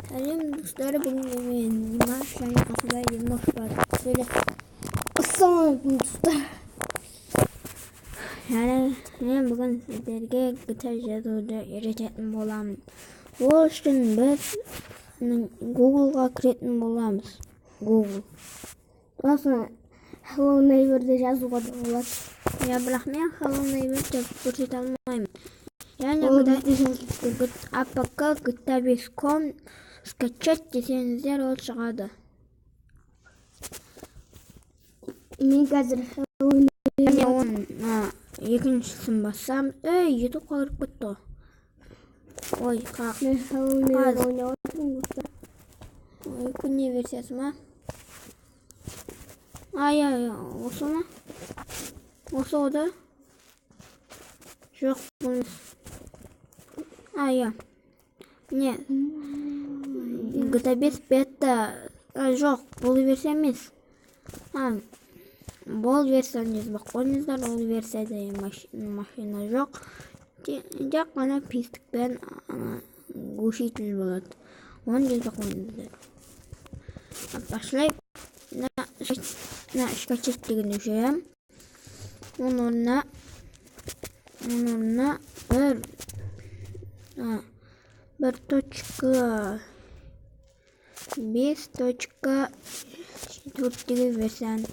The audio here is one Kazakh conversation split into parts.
Әлем достары, бүгін мен Димаш және қасымда Димаш бар. Ассалаумағалейкум достар. Мен бүгін сіздерге гитара жазуды үйрететін боламын. Ол үшін біз Google-ға кіретін боламыз. Google. Сосын Hello Neighbor'ды жазуға да болады. Бірақ мен Hello Neighbor деп көрсете алмаймын. APK gita5.com скачать десеңіздер ол шығады. Мен қазір екіншісін бассам, ютуб қалып кетті. Ой, қақ. Күнне версиясы ма? Осы ма? Осы ода? Жоқ, бұныз. Не, GTA5 бета жоқ, бұл версия емес. Бұл версияны жазбақ қойыңыздар, ол версияда машина жоқ. Жақ қана пистікпен глушитель болады. Оны жазбақ қойыңыздар. Пошли на скачать дегенді жүйем. Оның орнына бір точка 5.4 деген версияны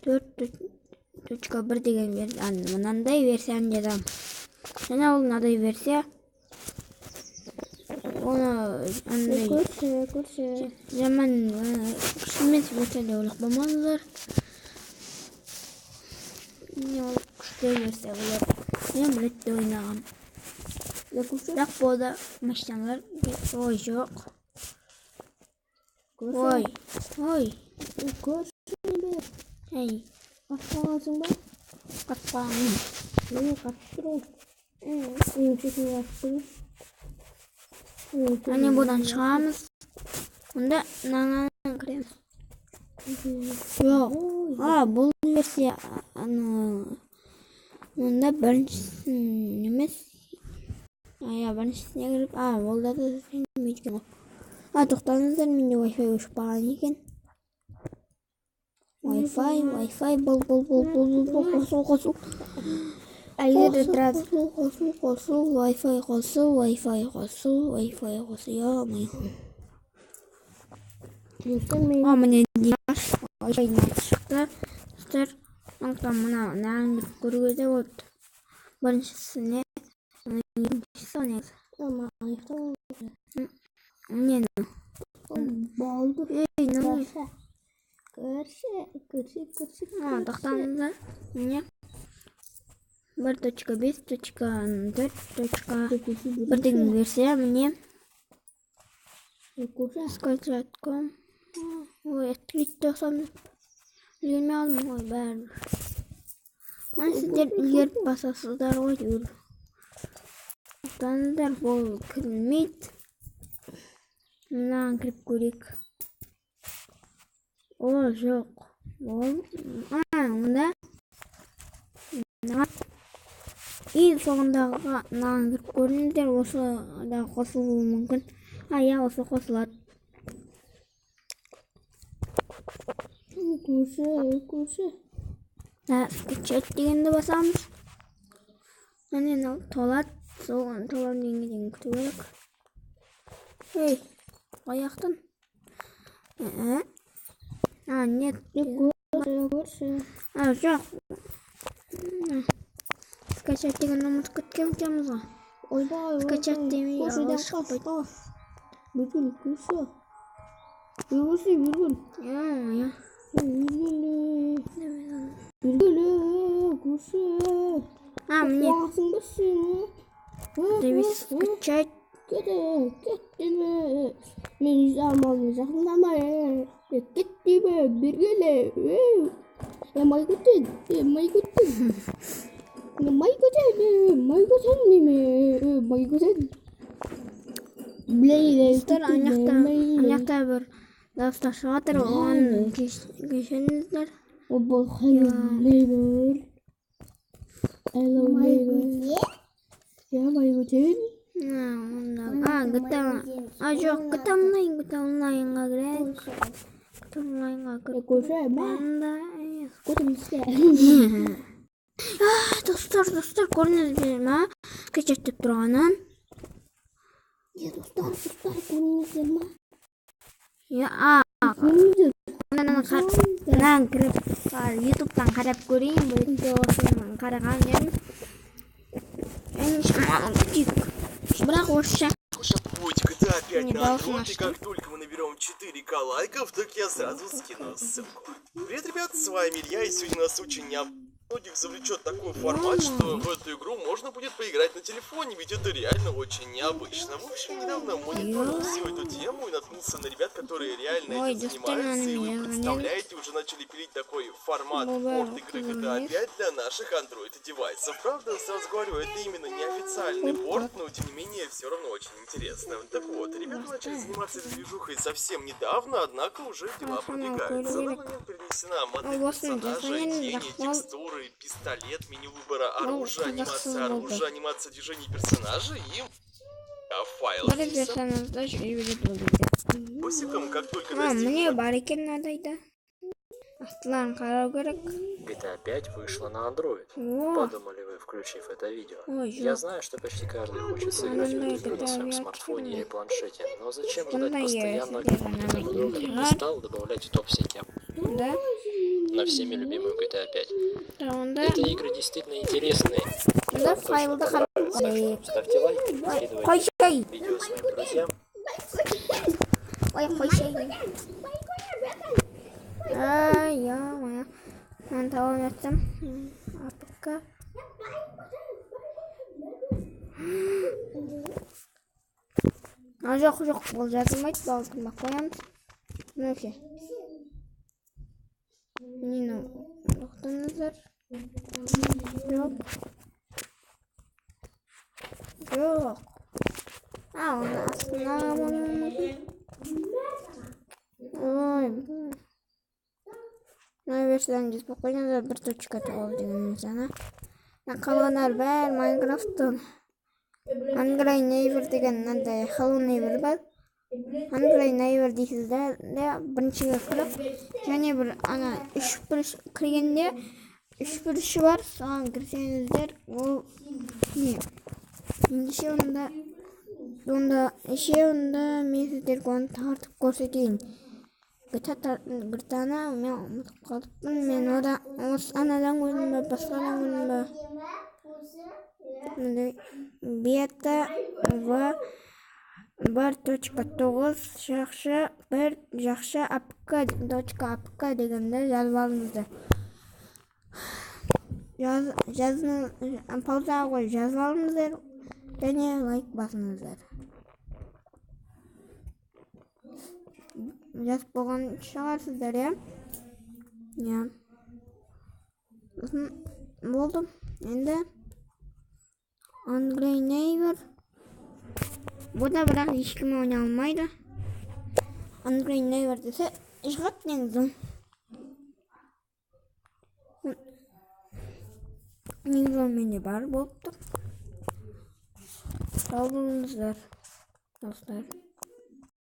4.1 деген версияны мынандай версияны жазам. Және ол мынадай версия. Оны көрші жаман күшімес версия деп ойлап болмаңыздар. Ол күшті версия болады. Мен білетті ойнағам. Бірақ болда машиналар ой жоқ. Ой. Көрші қатпағансың ба? Қатпағаным. Мен қатып тұрмын. Әне бұдан шығамыз. Онда наңан кіреміз. Жоқ. Бұл версия онда біріншісін емес. Біріншісіне кіріп, олда да сенемейді. Тоқтаңыздар, менде Wi-Fi өшіп баған екен. Wi-Fi қосыл. Әлгері тұрады. Қосыл, Wi-Fi қосыл. Міне Димаш Wi-Fi шықты. Мұна нәңді көруге де болды. Біріншісіне Нені? Болды. Көрші. Тоқтаңыздар. Міне 1.5.4.1 деген версия. Міне скачать.com. Открыть тоқсан үлгермей алдым ғой бәрі. Сіздер үлгеріп басасыздар ғой жүр. Тоқтаңыздар, бұл кірмейді. Мынаған кіріп көрек. Ол жоқ. Онда соғындағы мынаған кіріп көріңіздер. Осы да қосылуы мүмкін. Осы қосылады. Көрші. Скачать дегенді басамыз. Міне толады. Соған толам дегенге күту керек. Аяқтан. Нет. Көрші. Жоқ. Скачать дегенді ұмытып кеткен кеміз ғой. Скачать демей алда шықпайды. Көрші. Мне Давид скачать. Мен замалды жақындамай. Кеттіме бергеле. Май көтен білейді. Анақта бір дауыстар шығатыр. Оған кешеніздер. Бұл Hello Neighbor. Май көтен. Жоқ, GTA онлайнға кіреді. GTA онлайнға кіреді. Достар, көрдіңіздер ма? Скачаттап тұрғанын. Dostlar, görünüyor mu? Мен кіріп ютубтан қарап көрейін, бірінде осының қараған едім. Бірақ орысша. Будь GTA 5 на Android, и как только мы наберем 4К лайков, так я сразу скину ссылку. Привет, ребят, с вами Илья, и сегодня нас очень многих завлечет такой формат, что в эту игру можно будет поиграть на телефоне, ведь это реально очень необычно. В общем, недавно мониторил всю эту тему и наткнулся на ребят, которые реально этим занимаются, и вы представляете, уже начали пилить такой формат порт игры GTA 5 для наших Android-девайсов. Правда, сразу говорю, это именно неофициальный порт, но тем не менее все равно очень интересно. Так вот, ребята начали заниматься этой движухой совсем недавно, однако уже дела продвигаются. На момент перенесена модель персонажа, тени, текстуры, пистолет, меню выбора оружия, анимация движений персонажа и файл. Бусиком, как только Мне барикен надо, да? Аслан, GTA 5 вышла на Android. Подумали вы, включив это видео? Я знаю, что почти каждый хочет сыграть в эту игру на своем смартфоне или планшете, но зачем ждать постоянно друг друга? Не стал добавлять в топ всякие на всеми любимую GTA 5. Эти игры действительно интересные. Ставьте лайк, скидывайте видео своим друзьям. Мен таба алмастым. Апыққа. Жоқ, бұл жазылмайды, балтырмақ қоямыз. Мөке. Мені ұқтыңыздар. Жоқ. Оны астына болмайды. Ой. Версияңыз қойыңыздар, бір точка тоғыз дегеніміз ана. Қалғанар бәр Майнкрафттың Анграй Нейвер деген мынандай Hello Neighbor бар. Анграй Neighbor дейсіздер, біріншіге кіріп, және бір ана үш бүріш кіргенде үш бүріші бар, соған кірсеңіздер, ол не? Ендеше онда мен сіздерге оны тартып көрсетейін. Гтаны мен ұмытып қалыппын. Мен анадан көрдім бе, басқадан көрдім бе. Бета в 1.9 жақшы apk дегенде жазып алыңыздар. Паузаға қойып жазып алыңыздар және лайк басыңыздар. Жазып болған шығарсыздар, иә? Болды. Енді Анграй Нейвер. Бұда бірақ ешкім ойнай алмайды. Анграй Нейвер десе шығады негізі. Негізі менде бар болып тұр. Сау болыңыздар, достар.